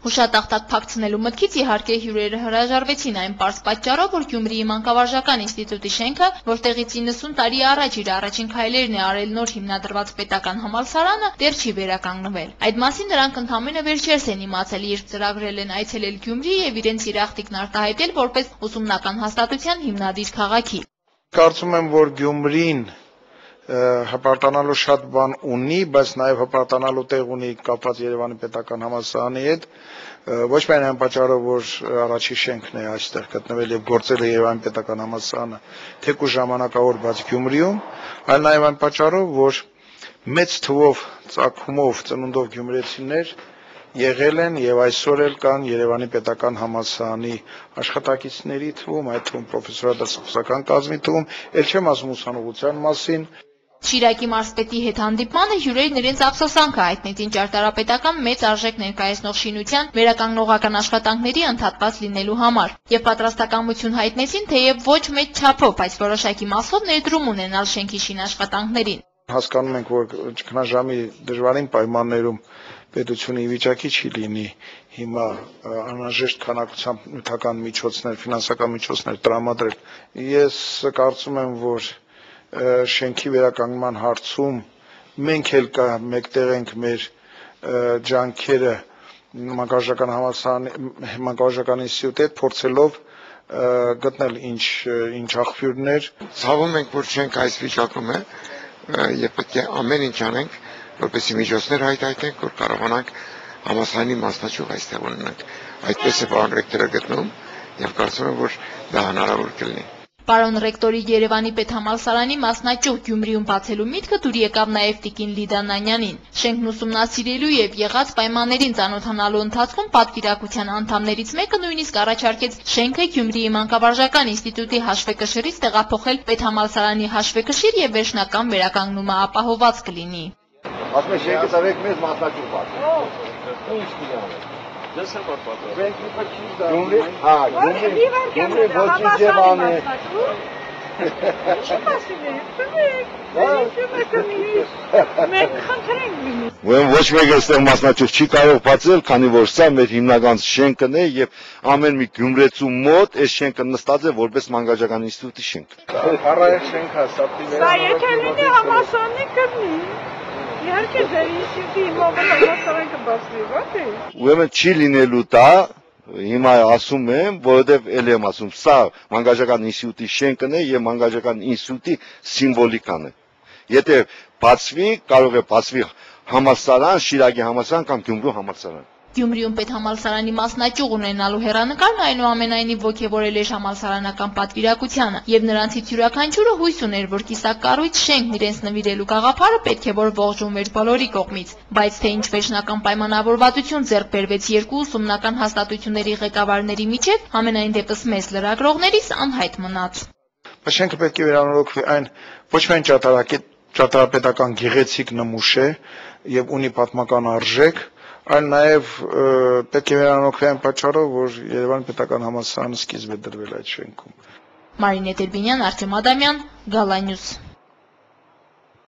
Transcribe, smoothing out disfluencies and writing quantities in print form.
Հուշատախտակ փակցնելու մտքից իհարկե հյուրերը հրաժարվեցին այն պարզ պատճառով, որ Գյումրիի մանկավարժական ինստիտուտի շենքը, որտեղից 90 տարի առաջ իր առաջին քայլերն է արել նոր հիմնադրված պետական համալսարանը, դեռ չի վերականգնվել։ Այդ մասին նրանք ընդամենը վերջերս են իմացել, երբ ծրագրել են այցելել Գյումրի եւ իրենց իրախտիկն արտահայտել որպես ուսումնական հաստատության հիմնադիր քաղաքի։ Կարծում եմ, որ Գյումրին հպարտանալու շատ բան ունի, բայց նաև հպարտանալու տեղ ունի կապված Երևանի պետական համալսարանի հետ, ոչ միայն այն պատճառով, որ առաջի շենքն է այստեղ գտնվել եւ գործել է Երևանի պետական համալսարանը, թեկուզ ժամանակավոր բաց Գյումրիում, այլ նաև այն պատճառով, որ մեծ թվով ծագումով ծնունդով գյումրեցիներ եղել են եւ այսօր էլ կան Երևանի պետական համալսարանի աշխատակիցների թվում, այդ թվում պրոֆեսորադասախոսական կազմի թվում, ել չեմ ասում ուսանողության մասին։ Շիրակի մարզպետի հետ հանդիպմանը հյուրերն իրենց ափսոսանքը հայտնեցին ճարտարապետական մեծ արժեք ներկայացնող շինության վերականգնողական աշխատանքների ընդհատված լինելու համար եւ պատրաստակամություն հայտնեցին, թեև ոչ մեծ չափով, բայց որոշակի մասով ներդրում ունենալ շենքի շինաշխատանքներին։ Հասկանում ենք, որ ճգնաժամի դժվարին պայմաններում պետությունը ի վիճակի չի լինի հիմա անհրաժեշտ քանակությամբ նյութական միջոցներ, ֆինանսական միջոցներ տրամադրել։ Ես կարծում եմ, որ շենքի վերականգնման հարցում մենք էլ մեկտեղ ենք մեր ջանքերը մանկավարժական համալսարանի մանկավարժական ինստիտուտի հետ փորձելով գտնել ինչ աղբյուրներ։ Ցավում ենք, որ շենքը այս վիճակում է եւ պետք է ամեն ինչ անենք, որպեսզի միջոցներ հայտարարենք, որ կարողանանք համալսարանի մասնաճյուղ այստեղ ունենանք։ Այդպես է պարոն ռեկտորը գտնում եւ կարծում եմ, որ դա հնարավոր կլինի։ Պարոն ռեկտորի Երևանի պետհամալսարանի մասնաճյուղ Գյումրիում բացելու միտքը դուր եկավ նաև տիկին Լիդա Նանյանին։ Շենքն ուսումնասիրելու եւ եղած պայմաններին ծանոթանալու ընթացքում պատվիրակության անդամներից մեկը նույնիսկ առաջարկեց շենքը Գյումրիի մանկավարժական ինստիտուտի հաշվեկշիռից տեղափոխել պետհամալսարանի հաշվեկշիռ եւ վերջնական վերականգնումը ապահովված կլինի։ Ասում եք շենքը տվեք մեզ մասնաճյուղ բացել։ Ինչ կիանալ։ Դες է պատված։ Գյումրի, հա, Գյումրի ոչինչ եւ անի։ Ինչ ասում եք։ Ոչ մեկ այստեղ մասնաճյուղ չի կարող բացել, քանի որ սա մեր հիմնական շենքն է եւ ամեն մի գյումրեցու մոտ այս շենքը նստած է որպես մանկավարժական ինստիտուտի շենք։ Առայժմ շենքա սապտի Սա եթե լինի համալսարանի կլինի։ Իհարկե ձեր ինստիտուտի հիմնավոր համալսարանը կբացվի, ոչ է։ Ուրեմն չի լինելու դա, հիմա ասում եմ, որովհետև ել եմ ասում, սա մանկավարժական ինստիտուտի շենքն է եւ մանկավարժական ինստիտուտի սիմվոլիկան է։ Եթե բացվի, կարող է բացվի համալսարան, Շիրակի համալսարան կամ Գյումրու համալսարան։ Գյումրիում պետհամալսարանի մասնաճյուղ ունենալու հեռանկարն այնուամենայնիվ ոգևորել էր համալսարանական պատվիրակությանը եւ նրանցից յուրաքանչյուրը հույս ուներ, որ կիսակառույց շենքն իրենց նվիրելու գաղափարը պետք է որ ողջունվեր բոլորի կողմից, բայց թե ինչ վերջնական պայմանավորվածություն ձեռք բերվեց երկու ուսումնական հաստատությունների ղեկավարների միջև, համենայն դեպս մեծ լրագրողներից անհայտ մնաց։ Շենքը պետք է վերանորոգվի այն ոչ միայն ճարտարապետական գեղեցիկ նմուշ է եւ ունի պատմական արժեք, այլ նաև պետք է վերանորոգվի այն պատճառով, որ Երևանի պետական համալսարանը սկիզբ է դրվել այդ շենքում։ Մարինե Տերբինյան, Արտեմ Ադամյան, Գալանյուս։